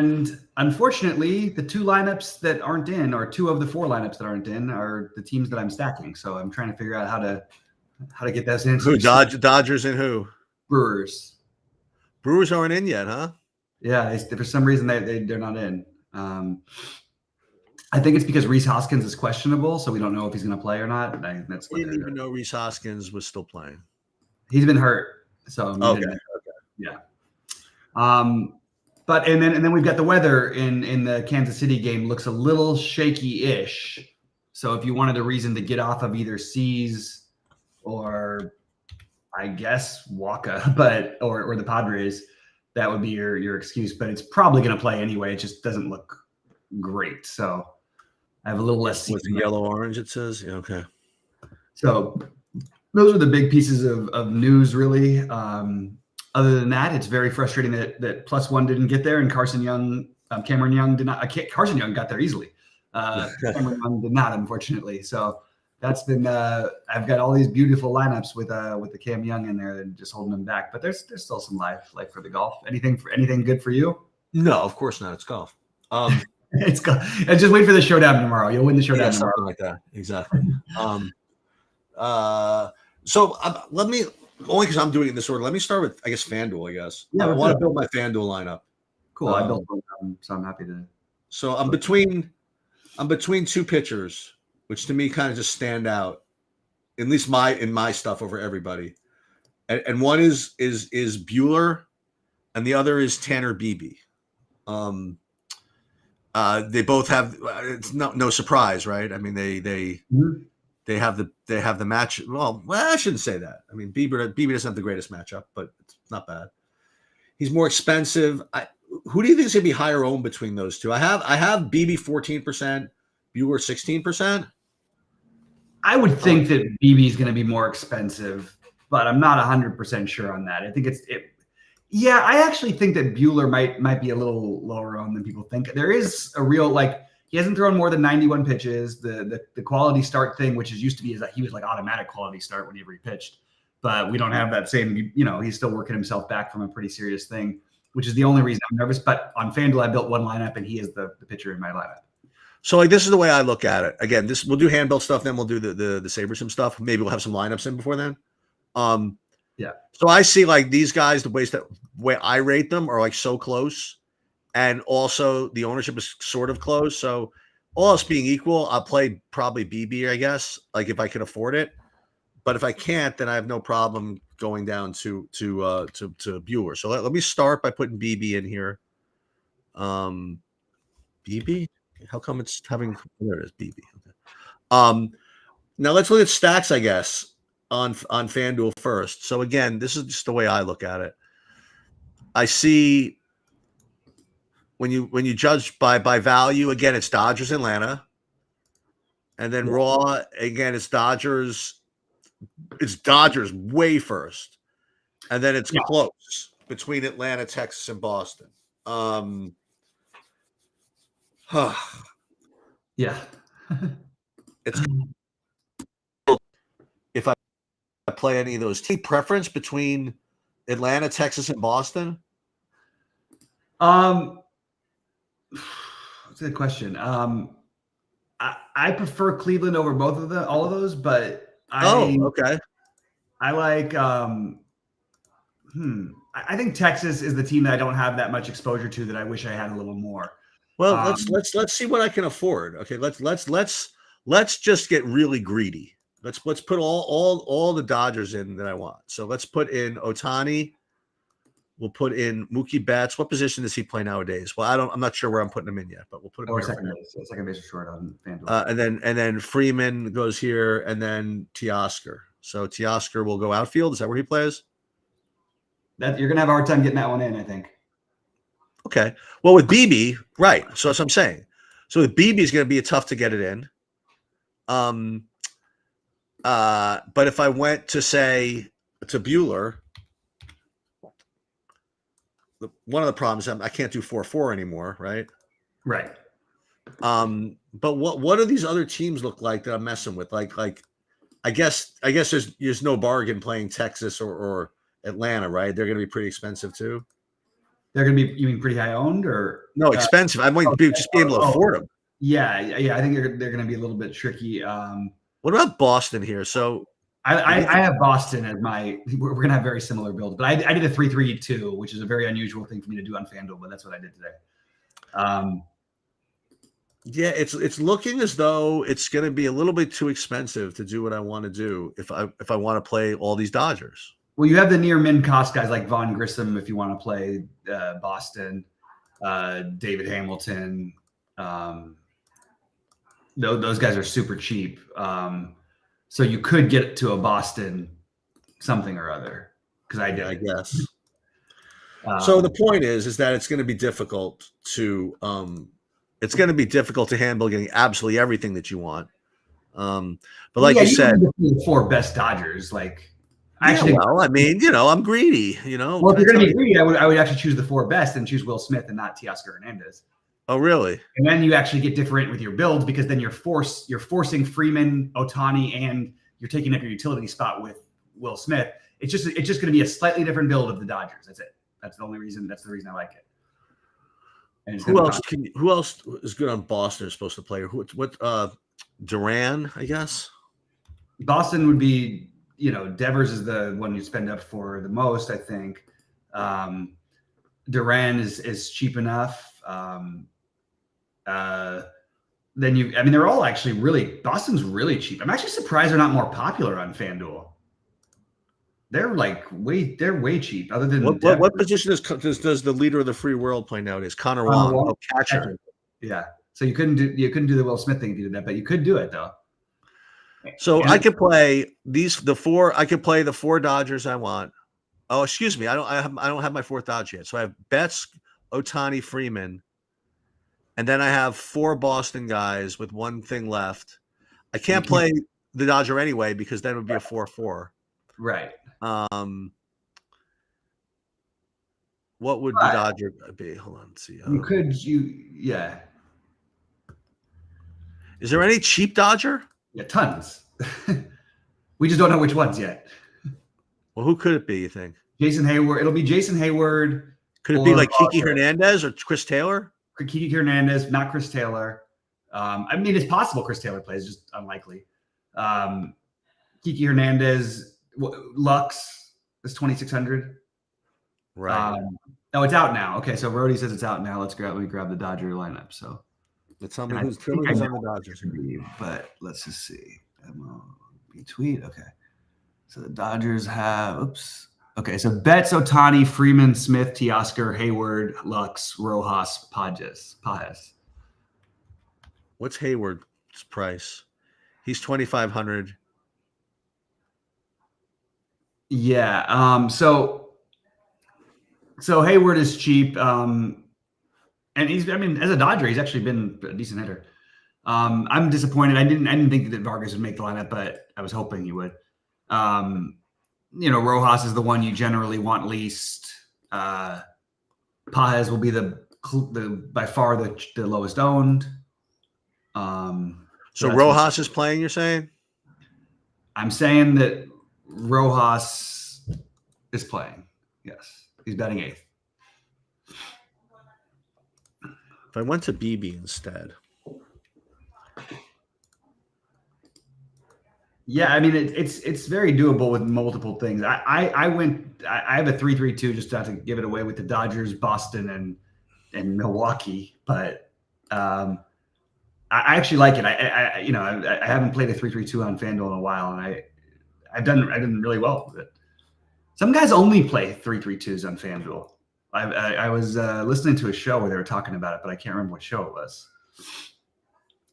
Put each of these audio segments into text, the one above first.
And unfortunately, the two lineups that aren't in, or two of the four lineups that aren't in, are the teams that I'm stacking. So I'm trying to figure out how to get those in. Who Dodgers and who? Brewers. Brewers aren't in yet, huh? Yeah, for some reason they're not in. I think it's because Rhys Hoskins is questionable, so we don't know if he's going to play or not. That's I didn't even know Rhys Hoskins was still playing. He's been hurt, so okay. Yeah. But and then we've got the weather in the Kansas City game looks a little shaky-ish. So if you wanted a reason to get off of either C's or I guess Waka, or the Padres, that would be your excuse. But it's probably going to play anyway. It just doesn't look great. So I have a little less. With the yellow orange, it says. Yeah, okay. So those are the big pieces of news, really. Other than that, it's very frustrating that +1 didn't get there, and Cameron Young did not. Carson Young got there easily. Cameron Young did not, unfortunately. So that's been. I've got all these beautiful lineups with the Cam Young in there, and just holding them back. But there's still some life for the golf. Anything good for you? No, of course not. It's golf. It's golf. And just wait for the showdown tomorrow. You'll win the showdown tomorrow. Something like that. Exactly. So let me. Only because I'm doing it in this order. Let me start with, I guess, FanDuel. I guess. Yeah, I want to build my FanDuel lineup. Cool. I built one, so I'm happy to. So I'm between two pitchers, which to me kind of just stand out, at least in my stuff over everybody. And one is Bueller, and the other is Tanner Beebe. They both have. It's no surprise, right? I mean, they have the match. Well, I shouldn't say that. I mean, Bieber doesn't have the greatest matchup, but it's not bad. He's more expensive. Who do you think is going to be higher owned between those two? I have Beebe 14%, Bueller 16%. I would think that Beebe is going to be more expensive, but I'm not 100% sure on that. I think Yeah, I actually think that Bueller might be a little lower owned than people think. There is a real he hasn't thrown more than 91 pitches. The quality start thing, which used to be, is that he was like automatic quality start whenever he pitched. But we don't have that same, he's still working himself back from a pretty serious thing, which is the only reason I'm nervous. But on FanDuel, I built one lineup, and he is the pitcher in my lineup. So this is the way I look at it. Again, we'll do hand built stuff, then we'll do the SaberSim stuff. Maybe we'll have some lineups in before then. Yeah. So I see these guys, the way I rate them are so close. And also the ownership is sort of close. So all else being equal, I'll play probably BB, I guess, if I can afford it. But if I can't, then I have no problem going down to Bueller. So let me start by putting BB in here. BB? How come it's having – there it is, BB. Okay. Now let's look at stacks, I guess, on FanDuel first. So again, this is just the way I look at it. I see – when you judge by value, again, it's Dodgers, Atlanta, and then raw again, it's Dodgers way first, and then it's close between Atlanta, Texas, and Boston. Yeah, it's if I play any of those, team preference between Atlanta, Texas, and Boston. That's a good question. I prefer Cleveland over all of those, but okay. I like. I think Texas is the team that I don't have that much exposure to, that I wish I had a little more. Well, let's see what I can afford. Okay, let's just get really greedy. Let's put all the Dodgers in that I want. So let's put in Ohtani. We'll put in Mookie Betts. What position does he play nowadays? Well, I'm not sure where I'm putting him in yet, but we'll put him second base or short on FanDuel. And then Freeman goes here, and then Teoscar. So Teoscar will go outfield. Is that where he plays? That you're gonna have a hard time getting that one in, I think. Okay. Well, with BB, right. So that's what I'm saying. So with BB is going to be tough to get it in. But if I went to Bueller. One of the problems I can't do 4-4 anymore, right? Right. But what do these other teams look like that I'm messing with? I guess there's no bargain playing Texas or Atlanta, right? They're going to be pretty expensive too. They're going to be, you mean pretty high owned or no expensive? I might just be able to afford them. Yeah. I think they're going to be a little bit tricky. What about Boston here? So I have Boston as my. We're going to have very similar builds, but I did a 3-3-2, which is a very unusual thing for me to do on FanDuel, but that's what I did today. Yeah, it's looking as though it's going to be a little bit too expensive to do what I want to do if I want to play all these Dodgers. Well, you have the near min cost guys like Vaughn Grissom if you want to play Boston, David Hamilton. Those guys are super cheap. So you could get to a Boston something or other because I did. I guess. So the point is that it's going to be difficult to handle getting absolutely everything that you want. But like you said, the 4 best Dodgers. Like, I'm greedy. Well, if you're going to be greedy, I would actually choose the 4 best and choose Will Smith and not Teoscar Hernandez. Oh, really? And then you actually get different with your builds because then you're forcing Freeman, Ohtani, and you're taking up your utility spot with Will Smith. It's just going to be a slightly different build of the Dodgers. That's it. That's the reason I like it. And who else is good on Boston? Is supposed to play? Duran, I guess. Boston would be, Devers is the one you spend up for the most, I think. Duran is cheap enough. They're all actually Boston's really cheap. I'm actually surprised they're not more popular on FanDuel. They're way cheap. Other than what position does the leader of the free world play nowadays? Connor Wong, catcher. Yeah. So you couldn't do the Will Smith thing if you did that, but you could do it though. So I could play the 4. I could play the 4 Dodgers I want. Oh, excuse me. I don't have my 4th Dodger yet. So I have Betts, Ohtani, Freeman, and then I have 4 Boston guys with 1 thing left. I can't play the Dodger anyway because then it would be a 4-4. Right. What would the Dodger be? Hold on, let's see. Yeah. Is there any cheap Dodger? Yeah, tons. We just don't know which ones yet. Well, who could it be, you think? Jason Hayward. It'll be Jason Hayward. Could it be like Kiki Hernandez or Chris Taylor? Kiki Hernandez, not Chris Taylor. It's possible Chris Taylor plays, just unlikely. Kiki Hernandez, Lux is 2,600. Right. It's out now. Okay, so Rody says it's out now. Let me grab the Dodger lineup. So let's tell me who's on the Dodgers. But let's just see. MLB tweet. Okay. So the Dodgers have, Okay, so Betts, Ohtani, Freeman, Smith, Teoscar, Hayward, Lux, Rojas, Pages. What's Hayward's price? He's 2,500. Yeah. So Hayward is cheap. And as a Dodger, he's actually been a decent hitter. I'm disappointed. I didn't think that Vargas would make the lineup, but I was hoping he would. Rojas is the one you generally want least. Pages will be the by far the lowest owned. So Rojas is playing, you're saying? I'm saying that Rojas is playing. Yes, he's batting 8th. If I went to BB instead. Yeah, it's very doable with multiple things. I have a 3-3-2 just to give it away with the Dodgers, Boston, and Milwaukee, but I actually like it. I haven't played a 3-3-2 on FanDuel in a while, and I've done really well with it. Some guys only play 3-3-2s on FanDuel. I was listening to a show where they were talking about it, but I can't remember what show it was,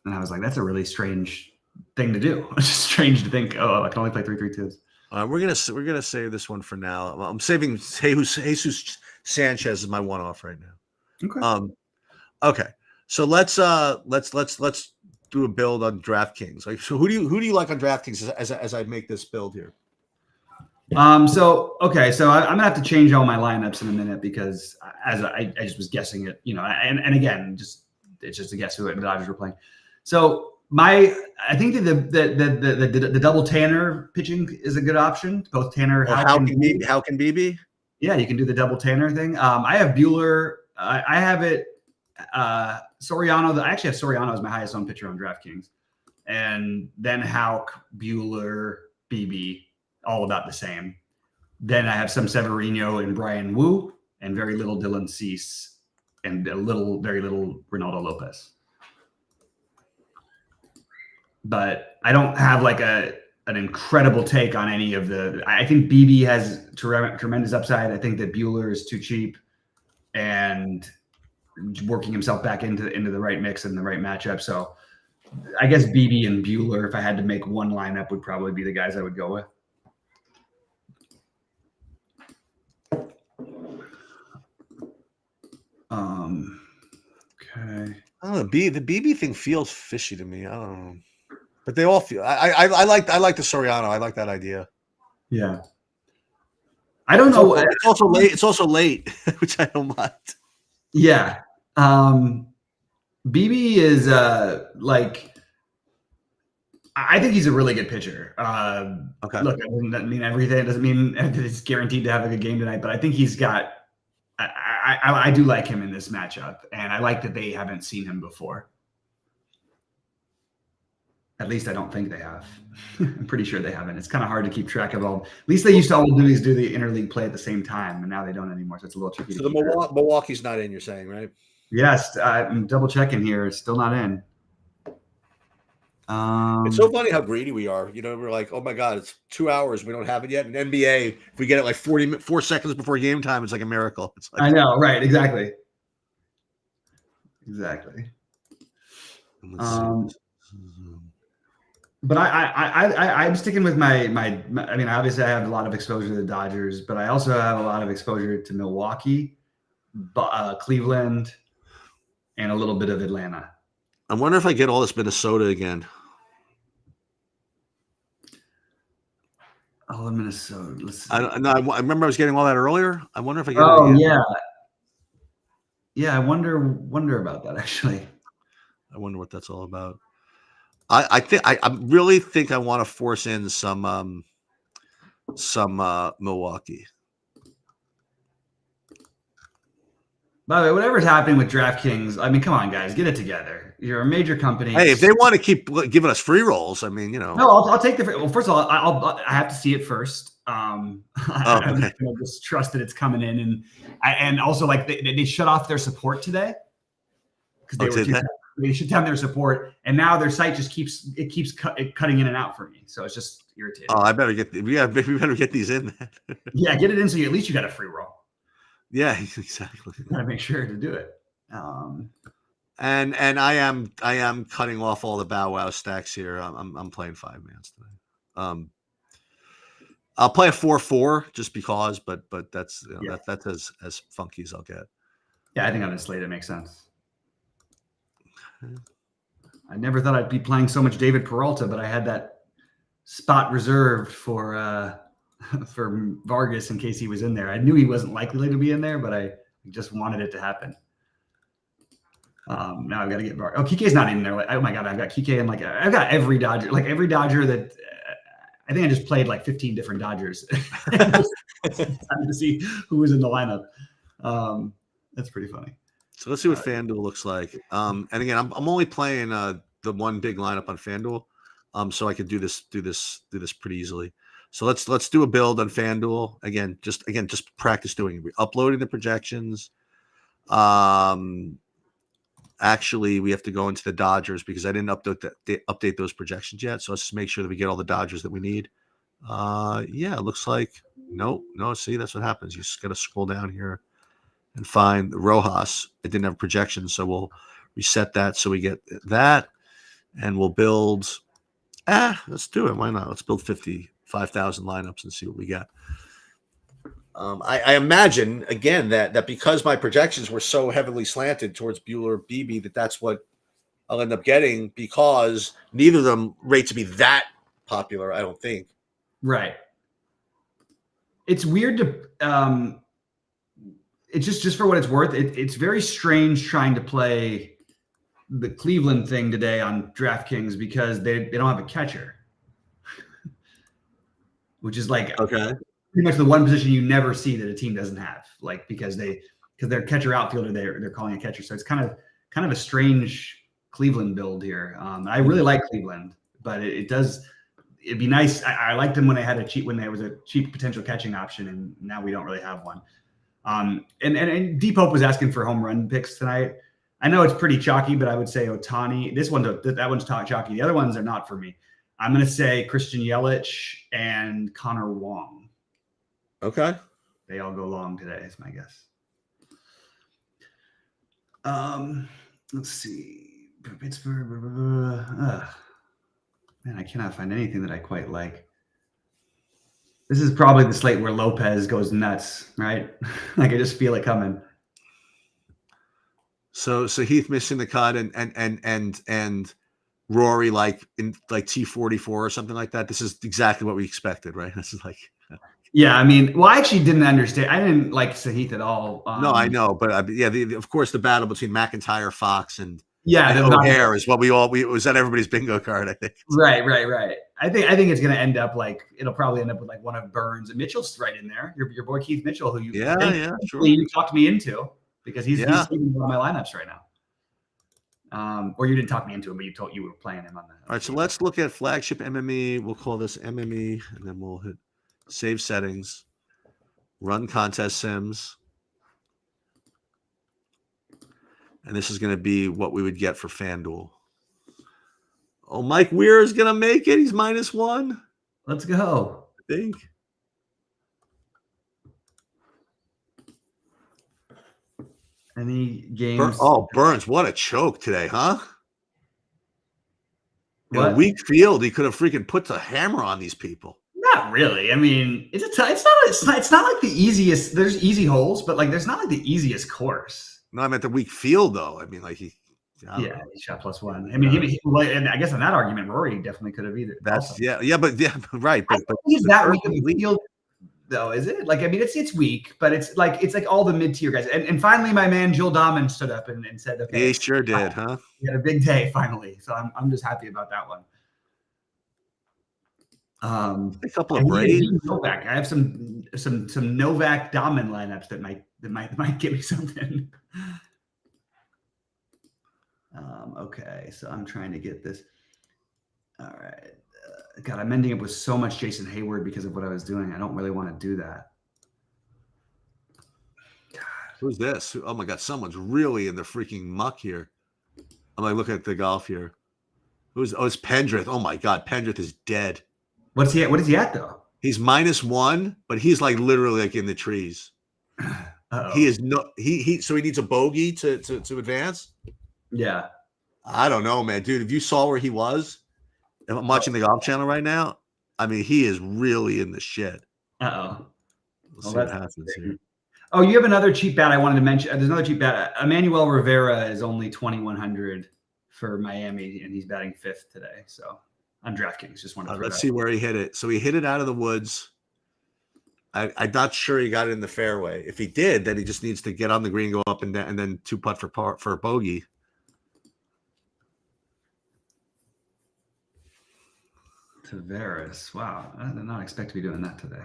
and I was like, that's a really strange thing to do. It's just strange to think, I can only play 3-3-2s. We're gonna save this one for now. I'm saving Jesus Sanchez as my one-off right now. Okay. Okay. So let's do a build on DraftKings. So who do you like on DraftKings as I make this build here? So I'm gonna have to change all my lineups in a minute because as I just was guessing it, and again, it's just a guess who the Dodgers were playing. So I think that the double Tanner pitching is a good option. Both Tanner. How can BB? Yeah, you can do the double Tanner thing. I have Bueller. I have it. Soriano. I actually have Soriano as my highest owned pitcher on DraftKings, and then Houck, Bueller, BB, all about the same. Then I have some Severino and Brian Wu, and very little Dylan Cease, and very little Ronaldo Lopez. But I don't have like an incredible take on any of the. I think BB has tremendous upside. I think that Bueller is too cheap, and working himself back into the right mix and the right matchup. So I guess BB and Bueller, if I had to make one lineup, would probably be the guys I would go with. Okay. I don't know. The BB thing feels fishy to me. I don't know. But they all feel. I like the Soriano. I like that idea. Yeah. I don't know. It's also late. It's also late, which I don't mind. Yeah. BB is like. I think he's a really good pitcher. Okay. Look, it doesn't mean everything. It doesn't mean it's guaranteed to have a good game tonight. But I think he's got. I do like him in this matchup, and I like that they haven't seen him before. At least I don't think they have. I'm pretty sure they haven't. It's kind of hard to keep track of all. At least they used to all do the interleague play at the same time, and now they don't anymore. So it's a little tricky. So the Milwaukee's not in. You're saying, right? Yes, I'm double checking here. It's still not in. It's so funny how greedy we are. You know, we're like, oh my God, it's 2 hours. We don't have it yet. In NBA, if we get it like 4 seconds before game time, it's like a miracle. It's like, I know, right? Exactly. But I'm sticking with my. I mean, obviously, I have a lot of exposure to the Dodgers, but I also have a lot of exposure to Milwaukee, Cleveland, and a little bit of Atlanta. I wonder if I get all this Minnesota again. Oh, Minnesota. Let's see. I remember I was getting all that earlier. I wonder if I get. Oh yeah. I wonder about that actually. I wonder what that's all about. I really think I want to force in some Milwaukee. By the way, whatever's happening with DraftKings, I mean, come on, guys, get it together. You're a major company. Hey, if they want to keep giving us free rolls, I mean, you know. No, I'll take the. Well, first of all, I have to see it first. I'm gonna just trust that it's coming in, and also like they shut off their support today because they shut down their support, and now their site just keeps cutting in and out for me. So it's just irritating. Oh, I better we better get these in. Yeah, get it in so at least you got a free roll. Yeah, exactly. You gotta make sure to do it. And I am cutting off all the Bow Wow stacks here. I'm playing 5-mans today. I'll play a 4-4 just because, but that's that's as funky as I'll get. Yeah, I think on this slate it makes sense. I never thought I'd be playing so much David Peralta, but I had that spot reserved for Vargas in case he was in there. I knew he wasn't likely to be in there, but I just wanted it to happen. Now I've got to get Vargas. Oh, Kike's not in there. Like, oh my God, I've got Kike and I've got every Dodger that I think I just played like 15 different Dodgers to see who was in the lineup. That's pretty funty. So let's see what FanDuel looks like. And again, I'm only playing the one big lineup on FanDuel, so I could do this pretty easily. So let's do a build on FanDuel again. Just practice doing it. We're uploading the projections. Actually, we have to go into the Dodgers because I didn't update those projections yet. So let's just make sure that we get all the Dodgers that we need. Yeah, it looks like no. See, that's what happens. You just got to scroll down here and find Rojas. It didn't have projections, so we'll reset that so we get that, and we'll build. Let's do it. Why not? Let's build 55,000 lineups and see what we get. I imagine again that because my projections were so heavily slanted towards Bueller BB, that's what I'll end up getting because neither of them rate to be that popular. I don't think. Right. It's weird to. It's just for what it's worth. It's very strange trying to play the Cleveland thing today on DraftKings because they don't have a catcher, which is like okay. pretty much the one position you never see that a team doesn't have, like because their catcher outfielder they're calling a catcher, so it's kind of a strange Cleveland build here. I really like Cleveland, but it'd be nice. I liked them when they had when there was a cheap potential catching option, and now we don't really have one. And Deep Hope was asking for home run picks tonight. I know it's pretty chalky, but I would say Ohtani. That one's chalky. The other ones are not for me. I'm going to say Christian Yelich and Connor Wong. Okay. They all go long today, is my guess. Let's see. Pittsburgh. Man, I cannot find anything that I quite like. This is probably the slate where Lopez goes nuts, right? Like I just feel it coming. So Heath missing the cut and Rory like in like T44 or something like that. This is exactly what we expected, right? This is like, yeah. I mean, well, I actually didn't understand. I didn't like Sahith at all. No, I know, but of course the battle between McIntyre, Fox, and and O'Hare is what we was on everybody's bingo card, I think. Right. I think it's going to end up like it'll probably end up with like one of Burns and Mitchell's right in there. Your boy Keith Mitchell, who you sure you talked me into because he's in one of my lineups right now. Or you didn't talk me into him, but you were playing him on that. All right, so let's look at flagship MME. We'll call this MME, and then we'll hit save settings, run contest sims, and this is going to be what we would get for FanDuel. Oh, Mike Weir is going to make it. He's -1. Let's go. I think. Any games? Burns, what a choke today, huh? In What? a weak field, he could have freaking put the hammer on these people. Not really. I mean, it's not like the easiest. There's easy holes, but like there's not like the easiest course. No, I meant the weak field though. I mean, like he shot +1. I mean, and I guess in that argument, Rory definitely could have either. That's right. But is that weak of the field? Though, is it? Like, I mean, it's weak, but it's like all the mid-tier guys. And finally, my man Joel Dahman stood up and said, "Okay." He sure did, huh? He had a big day finally, so I'm just happy about that one. A couple of Braves. Novak. I have some Novak Dahman lineups that might give me something. Okay, so I'm trying to get this. All right. God, I'm ending up with so much Jason Hayward because of what I was doing. I don't really want to do that. God. Who's this? Oh my God, someone's really in the freaking muck here. I'm like looking at the golf here. It's Pendrith. Oh my God, Pendrith is dead. What is he at though? He's -1, but he's like literally like in the trees. Uh-oh. He is so he needs a bogey to advance. Yeah. I don't know, man, dude. If you saw where he was, if I'm watching the Golf Channel right now, I mean, he is really in the shit. Uh-oh. We'll see what happens here. Oh, you have another cheap bet I wanted to mention. There's another cheap bet. Emmanuel Rivera is only 2,100 for Miami, and he's batting 5th today. So on DraftKings, just wanted to let's see where he hit it. So he hit it out of the woods. I'm not sure he got it in the fairway. If he did, then he just needs to get on the green, go up and down, and then 2-putt for a bogey. Tavares. Wow. I did not expect to be doing that today.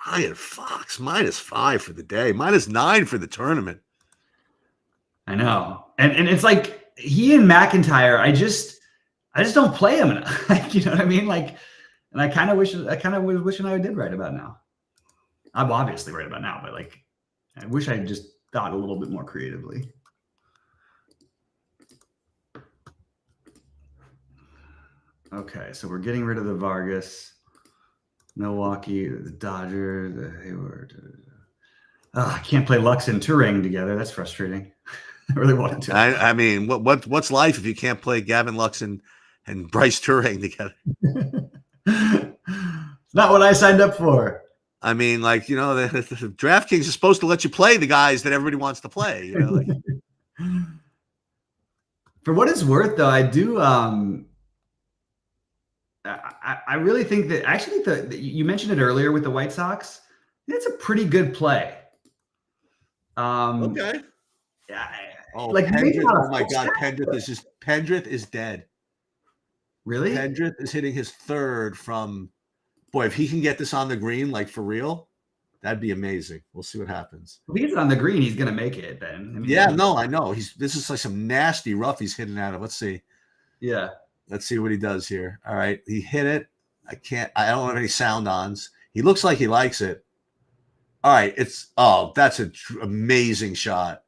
Ryan Fox, -5 for the day, -9 for the tournament. I know. And it's like he and McIntyre, I just don't play him enough. Like, you know what I mean? Like, and I kind of was wishing I did right about now. I'm obviously right about now, but like I wish I just thought a little bit more creatively. Okay, so we're getting rid of the Vargas, Milwaukee, the Dodgers, the Hayward. I can't play Lux and Turang together. That's frustrating. I really wanted to. I mean, what's life if you can't play Gavin Lux and Bryce Turang together? It's not what I signed up for. I mean, like, you know, the DraftKings is supposed to let you play the guys that everybody wants to play. You know, like. For what it's worth, though, I do. I really think that actually you mentioned it earlier with the White Sox. It's a pretty good play. Okay. Yeah. Oh, like Pendrith, oh my God, Pendrith is dead. Really? Pendrith is hitting his third from. Boy, if he can get this on the green, like for real, that'd be amazing. We'll see what happens. If he gets it on the green, he's gonna make it. Then I mean, Yeah, no, I know. This is like some nasty rough he's hitting out of. Let's see. Yeah. Let's see what he does here. All right, he hit it. I don't have any sound ons. He looks like he likes it. All right, that's an amazing shot.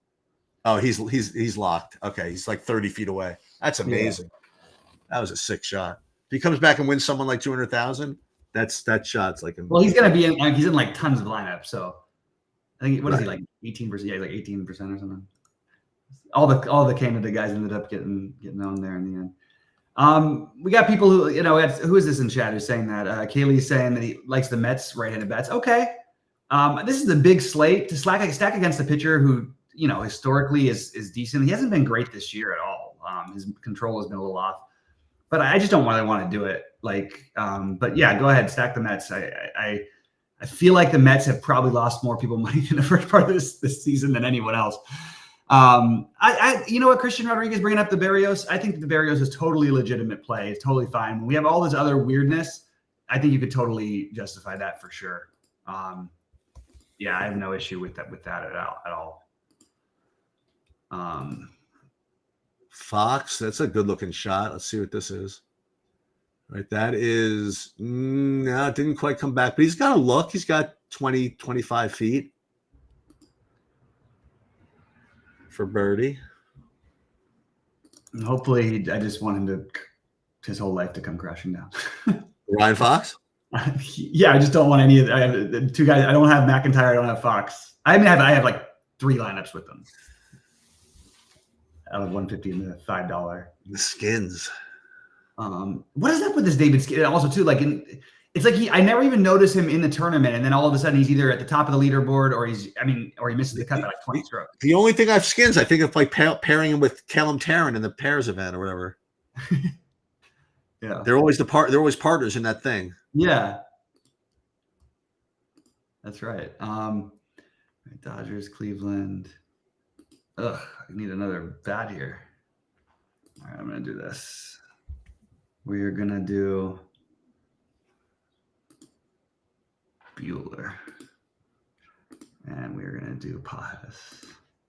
Oh, he's locked. Okay, he's like 30 feet away. That's amazing. Yeah. That was a sick shot. If he comes back and wins someone like 200,000, that shot's like. Well, he's gonna be in. He's in like tons of lineups. So I think is he like 18%? Yeah, like 18% or something. All the candidate guys ended up getting on there in the end. We got people who who is this in chat who's saying that? Kaylee's saying that he likes the Mets right-handed bats. Okay, this is a big slate to stack against a pitcher who historically is decent. He hasn't been great this year at all. His control has been a little off, but I just don't really want to do it. But yeah, go ahead, stack the Mets. I feel like the Mets have probably lost more people money in the first part of this season than anyone else. You know what, Christian Rodriguez bringing up the Berrios. I think the Berrios is totally legitimate play. It's totally fine. When we have all this other weirdness, I think you could totally justify that for sure. Yeah, I have no issue with that at all. Fox, that's a good looking shot. Let's see what this is. Right, that is no, it didn't quite come back, but he's got a look. He's got 20, 25 feet for birdie. And hopefully, I just want him his whole life to come crashing down. Ryan Fox? Yeah, I just don't want any of. I have two guys. I don't have McIntyre. I don't have Fox. I have like 3 lineups with them. Out of 150 and the $5. The Skins. What is up with this David Skin? Also, too, it's like I never even notice him in the tournament, and then all of a sudden he's either at the top of the leaderboard or he misses the cut by like 20 strokes. The only thing I've Skins, I think of like pairing him with Callum Tarrant in the pairs event or whatever. Yeah, they're always they're always partners in that thing. Yeah, that's right. Dodgers, Cleveland. Ugh, I need another bat here. All right, I'm gonna do this. We're gonna do Bueller, and we're gonna do Paz.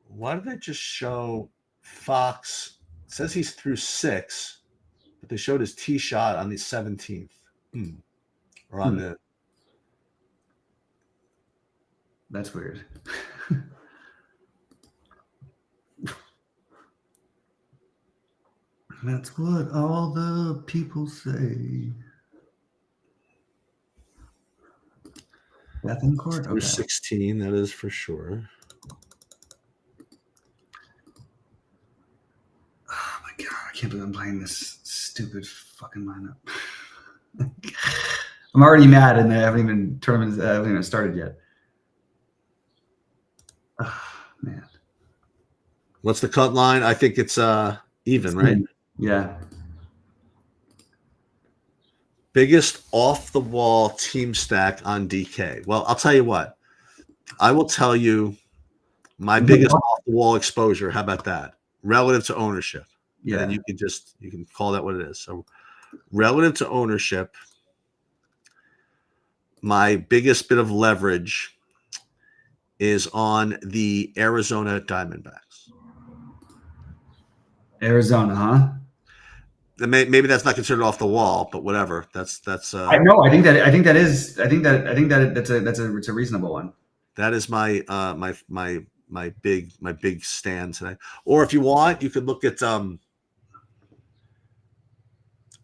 Why did they just show Fox? It says he's through 6, but they showed his tee shot on the 17th, or on the. That's weird. That's what all the people say. Bethencourt? Through 16, that is for sure. Oh my god, I can't believe I'm playing this stupid fucking lineup. I'm already mad, and tournaments haven't even started yet. Oh, man. What's the cut line? I think it's even, right? Yeah. Biggest off-the-wall team stack on DK. Well, I'll tell you what. I will tell you my biggest off-the-wall exposure. How about that? Relative to ownership. Yeah. And you can call that what it is. So relative to ownership, my biggest bit of leverage is on the Arizona Diamondbacks. Arizona, huh? Maybe that's not considered off the wall, but whatever. That's. I know. I think that's a reasonable one. That is my my big stand today. Or if you want, you could look at. I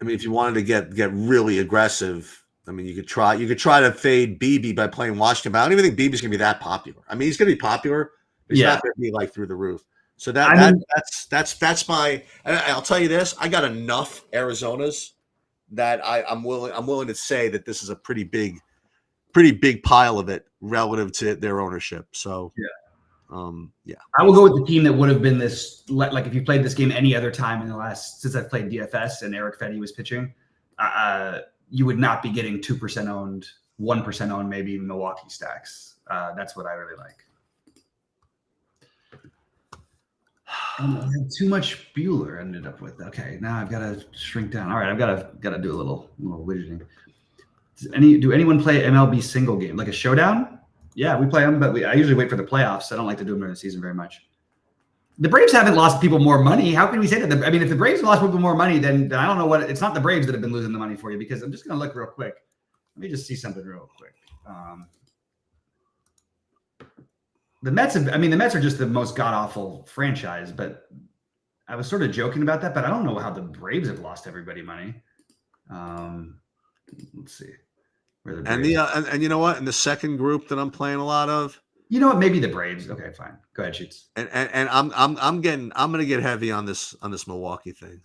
mean, if you wanted to get really aggressive, I mean, you could try to fade BB by playing Washington. But I don't even think BB's gonna be that popular. I mean, he's gonna be popular, but he's not gonna be like through the roof. So that's my. And I'll tell you this: I got enough Arizonas that I'm willing to say that this is a pretty big pile of it relative to their ownership. So yeah, I will go with the team that would have been this. Like if you played this game any other time in the last since I've played DFS and Eric Fetty was pitching, you would not be getting 2% owned, 1% owned, maybe Milwaukee stacks. That's what I really like. I have too much Bueller ended up with. Okay, now I've got to shrink down. All right, I've got to do a little widgeting. Do anyone play MLB single game like a showdown? Yeah, we play them, but I usually wait for the playoffs. I don't like to do them during the season very much. The Braves haven't lost people more money. How can we say that? I mean, if the Braves lost people more money, then I don't know what. It's not the Braves that have been losing the money for you, because I'm just going to look real quick. Let me just see something real quick. The Mets have, I mean, the Mets are just the most god-awful franchise, but I was sort of joking about that, but I don't know how the Braves have lost everybody money. Let's see. Where the Braves and you know what? In the second group that I'm playing a lot of, you know what? Maybe the Braves. Okay, fine. Go ahead, Sheets. And I'm gonna get heavy on this Milwaukee thing.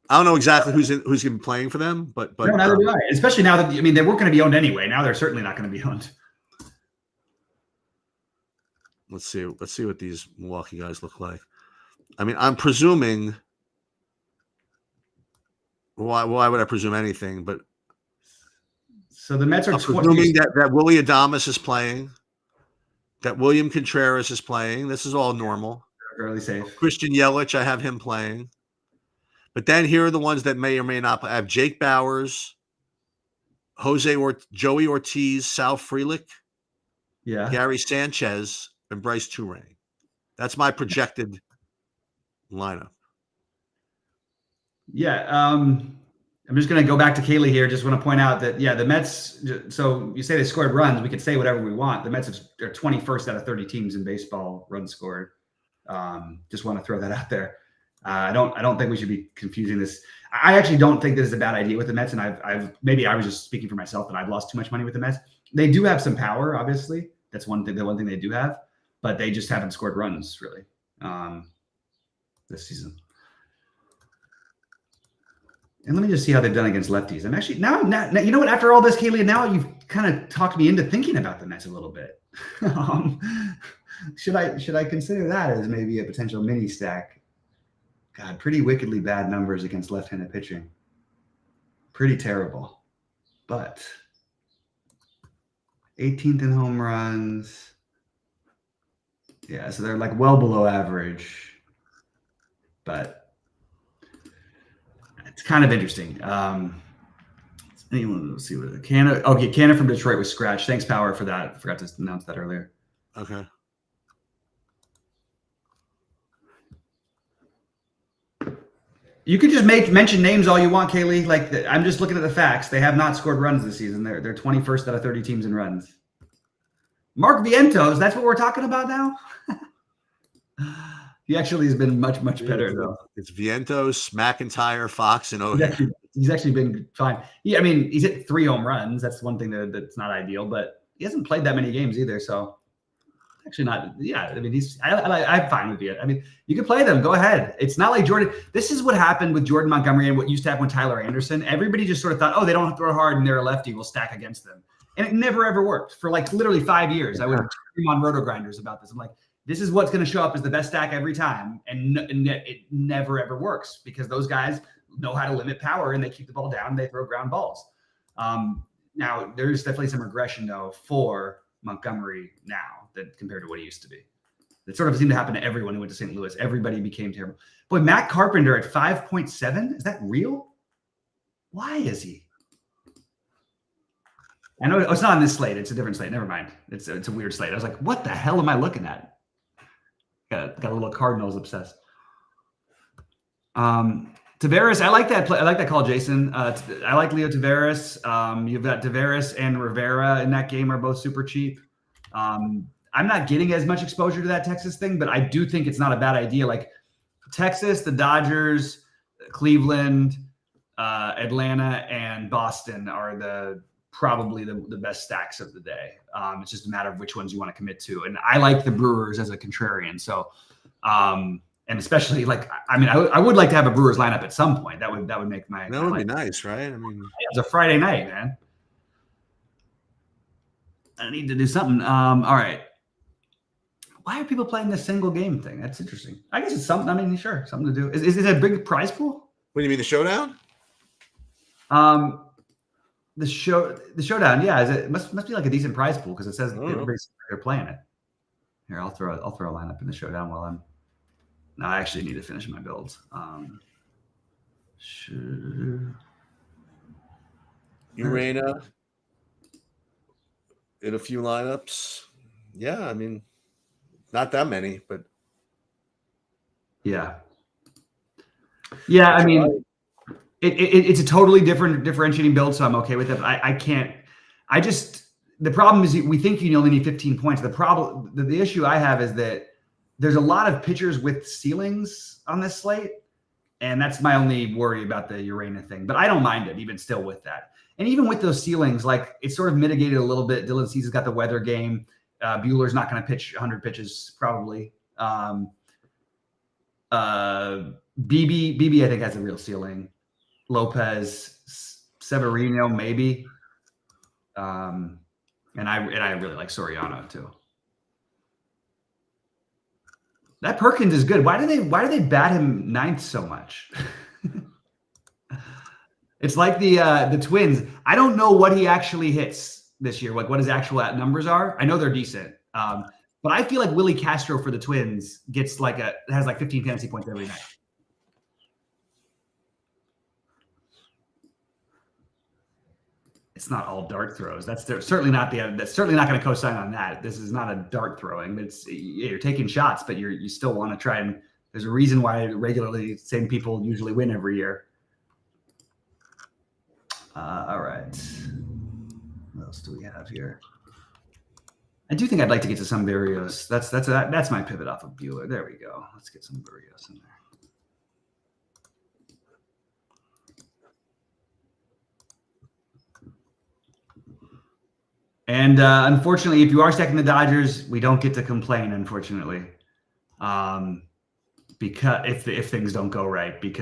I don't know exactly who's going to be playing for them, but no, neither do I. Especially now that, I mean, they weren't going to be owned anyway. Now they're certainly not going to be owned. Let's see what these Milwaukee guys look like. I mean, I'm presuming. Why would I presume anything? But so the Mets are presuming that Willy Adames is playing, that William Contreras is playing. This is all normal. Fairly safe. Christian Yelich, I have him playing. But then here are the ones that may or may not play. I have Jake Bauers, Joey Ortiz, Sal Frelick, Gary Sanchez, and Bryce Turang. That's my projected lineup. Yeah. I'm just going to go back to Kaylee here. Just want to point out that, the Mets, so you say they scored runs. We could say whatever we want. The Mets are 21st out of 30 teams in baseball runs scored. Just want to throw that out there. I don't think we should be confusing this. I actually don't think this is a bad idea with the Mets. And maybe I was just speaking for myself, and I've lost too much money with the Mets. They do have some power, obviously. That's one thing. The one thing they do have, but they just haven't scored runs really this season. And let me just see how they've done against lefties. I'm actually now you know what? After all this, Kaylee, now you've kind of talked me into thinking about the Mets a little bit. Should I consider that as maybe a potential mini stack? God, pretty wickedly bad numbers against left-handed pitching. Pretty terrible. But 18th in home runs. Yeah, so they're like well below average. But it's kind of interesting. Let's see what Canna from Detroit was scratched. Thanks, Power, for that. I forgot to announce that earlier. Okay. You can just mention names all you want, Kaylee. Like I'm just looking at the facts. They have not scored runs this season. They're 21st out of 30 teams in runs. Mark Vientos, that's what we're talking about now. He actually has been much better though. It's Vientos, McIntyre, Fox, and O'Hare. He's actually been fine. He's hit 3 home runs. That's one thing that's not ideal, but he hasn't played that many games either. So actually not. Yeah, I mean, I'm fine with it. I mean, you can play them. Go ahead. It's not like Jordan. This is what happened with Jordan Montgomery and what used to happen with Tyler Anderson. Everybody just sort of thought, oh, they don't throw hard and they're a lefty. We'll stack against them. And it never, ever worked. For like literally 5 years, I would stream on Roto Grinders about this. I'm like, this is what's going to show up as the best stack every time. And it never, ever works because those guys know how to limit power and they keep the ball down and they throw ground balls. Now, there's definitely some regression, though, for Montgomery now that compared to what he used to be. It sort of seemed to happen to everyone who went to St. Louis. Everybody became terrible. Boy, Matt Carpenter at 5.7, is that real? Why is he? I know it's not on this slate. It's a different slate. Never mind. It's a weird slate. I was like, what the hell am I looking at? Got a little Cardinals obsessed. Tavares, I like that play. I like that call, Jason. I like Leo Tavares. You've got Tavares and Rivera in that game are both super cheap. I'm not getting as much exposure to that Texas thing, but I do think it's not a bad idea. Like Texas, the Dodgers, Cleveland, Atlanta, and Boston are probably the best stacks of the day. It's just a matter of which ones you want to commit to. And I like the Brewers as a contrarian. So, and especially I would like to have a Brewers lineup at some point. That would make my. That would be nice, right? I mean, it's a Friday night, man. I need to do something. All right. Why are people playing this single game thing? That's interesting. I guess it's something. I mean, sure, something to do. Is it a big prize pool? What do you mean, the showdown? The showdown. Yeah, it must be like a decent prize pool because it says they're playing it. Here, I'll throw a lineup in the showdown while I'm No, I actually need to finish my builds. Urena in a few lineups. Yeah, I mean, not that many, but yeah. I mean, it's a totally differentiating build, so I'm okay with it. But I can't. I just the problem is we think you only need 15 points. The issue I have is that there's a lot of pitchers with ceilings on this slate, and that's my only worry about the Urena thing. But I don't mind it even still with that. And even with those ceilings, like it's sort of mitigated a little bit. Dylan Cease's got the weather game. Bueller's not going to pitch 100 pitches probably. BB I think has a real ceiling. Lopez, Severino maybe. And I really like Soriano too. That Perkins is good. Why do they bat him ninth so much? It's like the Twins. I don't know what he actually hits this year, like what his actual numbers are. I know they're decent. But I feel like Willie Castro for the Twins has like 15 fantasy points every night. It's not all dart throws. That's certainly not going to co-sign on that. This is not a dart throwing. But you're taking shots, but you still want to try and. There's a reason why regularly same people usually win every year. All right. What else do we have here? I do think I'd like to get to some Berrios. That's my pivot off of Bueller. There we go. Let's get some Berrios in there. And unfortunately, if you are stacking the Dodgers, we don't get to complain. Unfortunately, because if things don't go right, if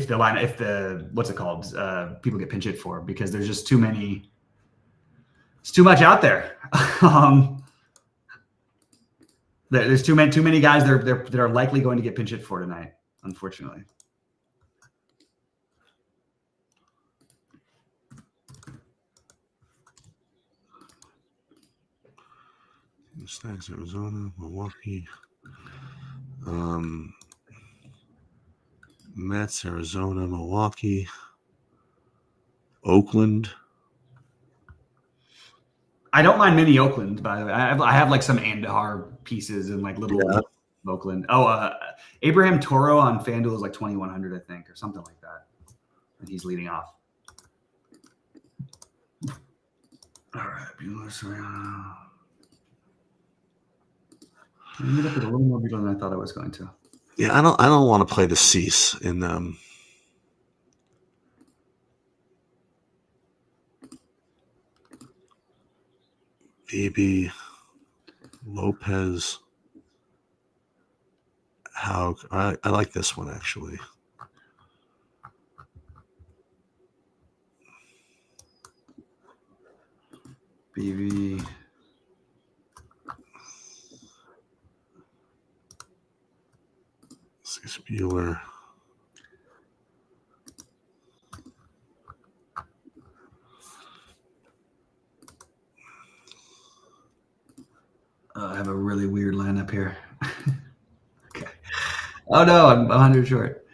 the line, what's it called? People get pinch hit for because there's just too many. It's too much out there. There's too many guys that are likely going to get pinch hit for tonight. Unfortunately. Stacks, Arizona, Milwaukee, Mets, Arizona, Milwaukee, Oakland. I don't mind mini Oakland, by the way. I have like some Andahar pieces and like little Oakland. Oh, Abraham Toro on FanDuel is like 2,100, I think, or something like that. And he's leading off. All right, Bueller, Soriano. I ended up with a little more Bueller than I thought I was going to. Yeah, I don't want to play the Cease in BB, Lopez, Haug. I like this one actually. BB. Cease, Bueller. I have a really weird lineup here. Okay. Oh no, I'm 100 short.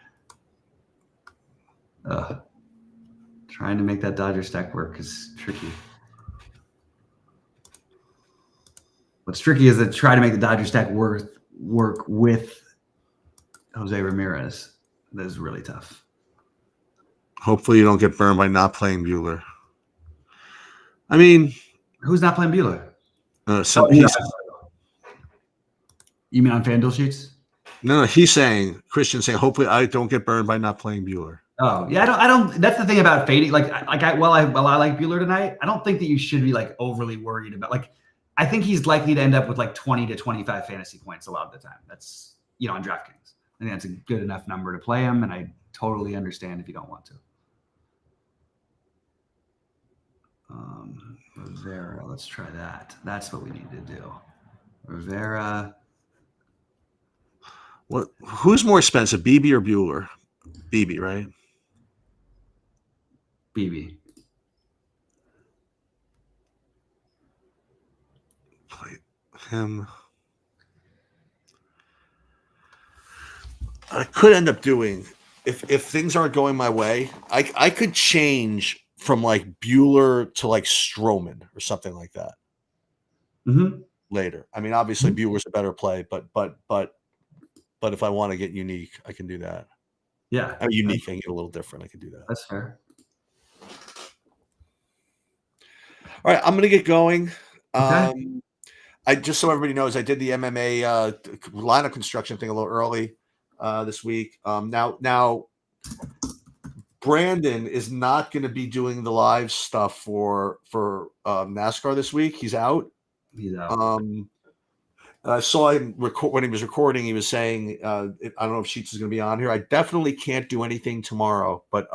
Trying to make that Dodger stack work is tricky. What's tricky is to try to make the Dodger stack work with Jose Ramirez. That is really tough. Hopefully you don't get burned by not playing Bueller. I mean, who's not playing Bueller? Some pieces. You mean on FanDuel sheets? No, he's saying, Christian's saying, hopefully I don't get burned by not playing Bueller. Oh, yeah, I don't. That's the thing about fading. I like Bueller tonight, I don't think that you should be like overly worried about I think he's likely to end up with like 20 to 25 fantasy points a lot of the time. That's, on DraftKings. I think that's a good enough number to play him, and I totally understand if you don't want to. Rivera, let's try that. That's what we need to do. Rivera. Who's more expensive, BB or Bueller? BB, right? BB. Play him. I could end up doing if things aren't going my way, I could change from like Bueller to like Stroman or something like that later. I mean, obviously Bueller's a better play, but if I want to get unique, I can do that. Yeah, I mean, unique and get a little different. I can do that. That's fair. All right, I'm gonna get going. Okay. I just so everybody knows, I did the MMA lineup construction thing a little early this week. Now, Brandon is not going to be doing the live stuff for NASCAR this week. He's out. He's out. I saw him when he was recording. He was saying, "I don't know if Sheets is going to be on here. I definitely can't do anything tomorrow, but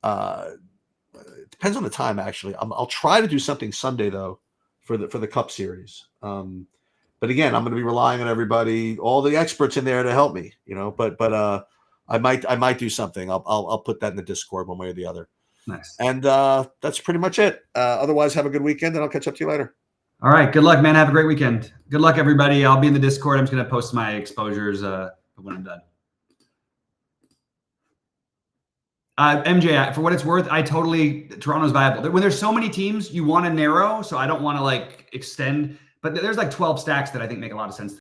it depends on the time. Actually, I'll try to do something Sunday though." For the Cup Series. But again, I'm going to be relying on everybody, all the experts in there to help me, but I might do something. I'll put that in the Discord one way or the other. Nice. And that's pretty much it. Otherwise, have a good weekend, and I'll catch up to you later. All right. Good luck, man. Have a great weekend. Good luck, everybody. I'll be in the Discord. I'm just going to post my exposures when I'm done. MJ, for what it's worth, Toronto's viable. When there's so many teams, you want to narrow. So I don't want to like extend, but there's like 12 stacks that I think make a lot of sense.